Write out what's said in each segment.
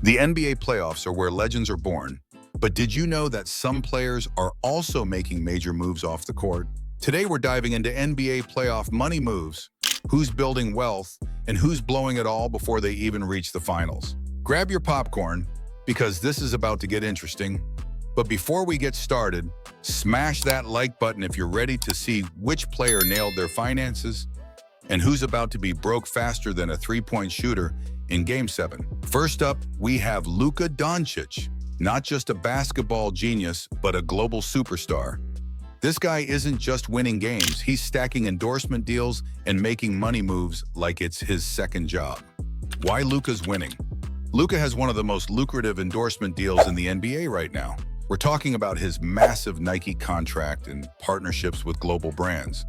The NBA playoffs are where legends are born, but did you know that some players are also making major moves off the court? Today we're diving into NBA playoff money moves, who's building wealth, and who's blowing it all before they even reach the finals. Grab your popcorn, because this is about to get interesting. But before we get started, smash that like button if you're ready to see which player nailed their finances and who's about to be broke faster than a three-point shooter in Game 7. First up, we have Luka Dončić, not just a basketball genius, but a global superstar. This guy isn't just winning games, he's stacking endorsement deals and making money moves like it's his second job. Why Luka's winning? Luka has one of the most lucrative endorsement deals in the NBA right now. We're talking about his massive Nike contract and partnerships with global brands.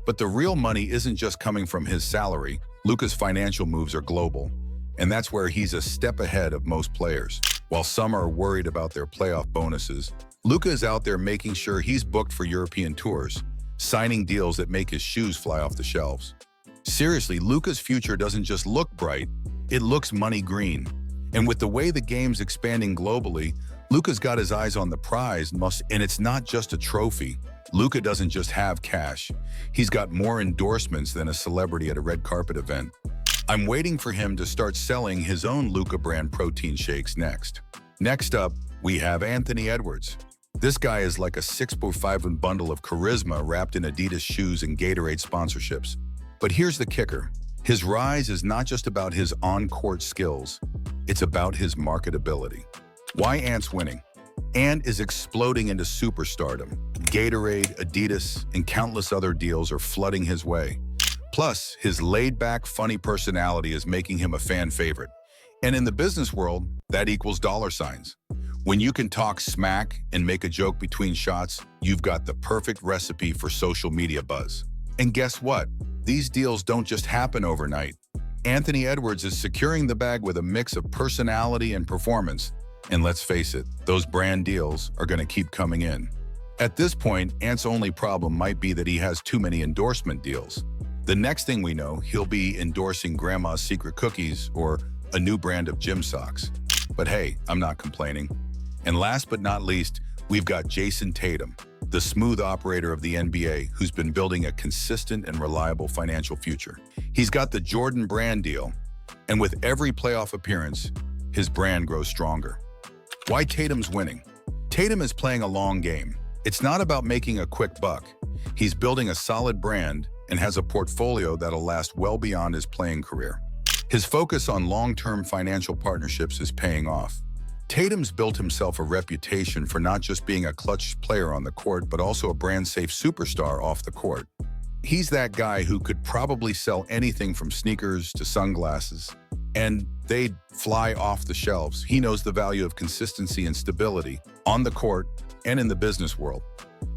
But the real money isn't just coming from his salary. Luka's financial moves are global, and that's where he's a step ahead of most players. While some are worried about their playoff bonuses, Luka is out there making sure he's booked for European tours, signing deals that make his shoes fly off the shelves. Seriously, Luka's future doesn't just look bright, it looks money green. And with the way the game's expanding globally, Luka's got his eyes on the prize, and it's not just a trophy. Luka doesn't just have cash. He's got more endorsements than a celebrity at a red carpet event. I'm waiting for him to start selling his own Luka brand protein shakes next. Next up, we have Anthony Edwards. This guy is like a 6'5" bundle of charisma wrapped in Adidas shoes and Gatorade sponsorships. But here's the kicker. His rise is not just about his on-court skills. It's about his marketability. Why Ant's winning? Ant is exploding into superstardom. Gatorade, Adidas, and countless other deals are flooding his way. Plus, his laid-back, funny personality is making him a fan favorite. And in the business world, that equals dollar signs. When you can talk smack and make a joke between shots, you've got the perfect recipe for social media buzz. And guess what? These deals don't just happen overnight. Anthony Edwards is securing the bag with a mix of personality and performance. And let's face it, those brand deals are going to keep coming in. At this point, Ant's only problem might be that he has too many endorsement deals. The next thing we know, he'll be endorsing Grandma's Secret Cookies or a new brand of gym socks. But hey, I'm not complaining. And last but not least, we've got Jayson Tatum, the smooth operator of the NBA who's been building a consistent and reliable financial future. He's got the Jordan brand deal, and with every playoff appearance, his brand grows stronger. Why Tatum's winning? Tatum is playing a long game. It's not about making a quick buck. He's building a solid brand and has a portfolio that'll last well beyond his playing career. His focus on long-term financial partnerships is paying off. Tatum's built himself a reputation for not just being a clutch player on the court, but also a brand-safe superstar off the court. He's that guy who could probably sell anything from sneakers to sunglasses, and they'd fly off the shelves. He knows the value of consistency and stability on the court and in the business world.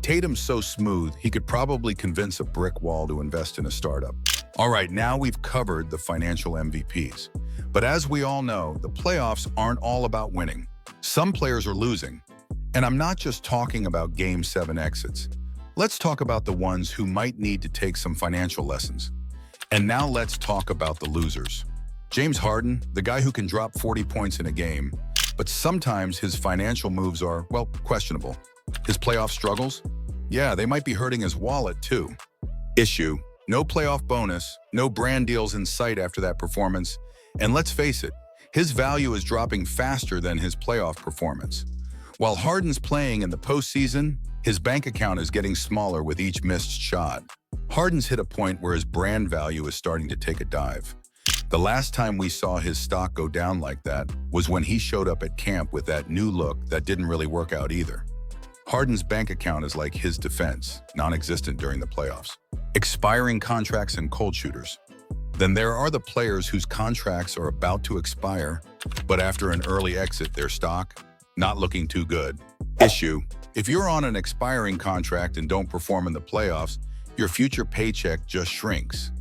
Tatum's so smooth, he could probably convince a brick wall to invest in a startup. All right, now we've covered the financial MVPs. But as we all know, the playoffs aren't all about winning. Some players are losing. And I'm not just talking about Game 7 exits. Let's talk about the ones who might need to take some financial lessons. And now let's talk about the losers. James Harden, the guy who can drop 40 points in a game, but sometimes his financial moves are, well, questionable. His playoff struggles? Yeah, they might be hurting his wallet too. Issue: no playoff bonus, no brand deals in sight after that performance, and let's face it, his value is dropping faster than his playoff performance. While Harden's playing in the postseason, his bank account is getting smaller with each missed shot. Harden's hit a point where his brand value is starting to take a dive. The last time we saw his stock go down like that was when he showed up at camp with that new look that didn't really work out either. Harden's bank account is like his defense, non-existent during the playoffs. Expiring contracts and cold shooters. Then there are the players whose contracts are about to expire, but after an early exit, their stock, not looking too good. Issue: if you're on an expiring contract and don't perform in the playoffs, your future paycheck just shrinks.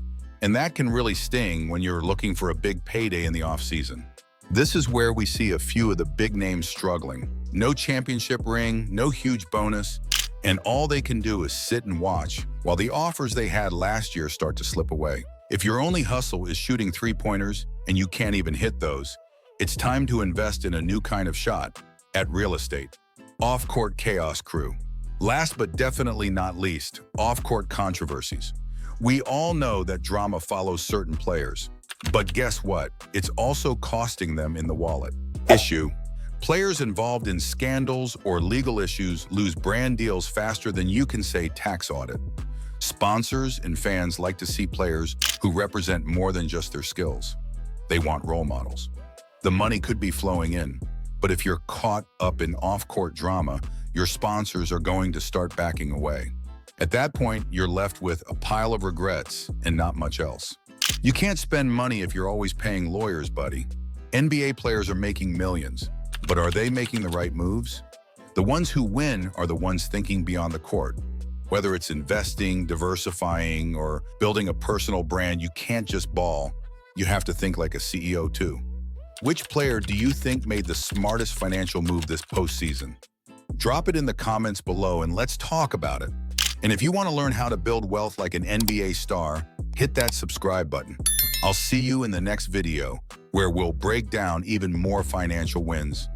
And that can really sting when you're looking for a big payday in the offseason. This is where we see a few of the big names struggling. No championship ring, no huge bonus, and all they can do is sit and watch while the offers they had last year start to slip away. If your only hustle is shooting three-pointers and you can't even hit those, It's time to invest in a new kind of shot at real estate. Off-court chaos crew. Last but definitely not least, off-court controversies. We all know that drama follows certain players. But guess what? It's also costing them in the wallet. Issue. Players involved in scandals or legal issues lose brand deals faster than you can say tax audit. Sponsors and fans like to see players who represent more than just their skills. They want role models. The money could be flowing in, but if you're caught up in off-court drama, your sponsors are going to start backing away. At that point, you're left with a pile of regrets and not much else. You can't spend money if you're always paying lawyers, buddy. NBA players are making millions, but are they making the right moves? The ones who win are the ones thinking beyond the court. Whether it's investing, diversifying, or building a personal brand, you can't just ball. You have to think like a CEO too. Which player do you think made the smartest financial move this postseason? Drop it in the comments below and let's talk about it. And if you want to learn how to build wealth like an NBA star, hit that subscribe button. I'll see you in the next video where we'll break down even more financial wins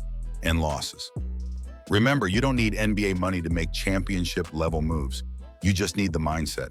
and losses. Remember, you don't need NBA money to make championship level moves. You just need the mindset.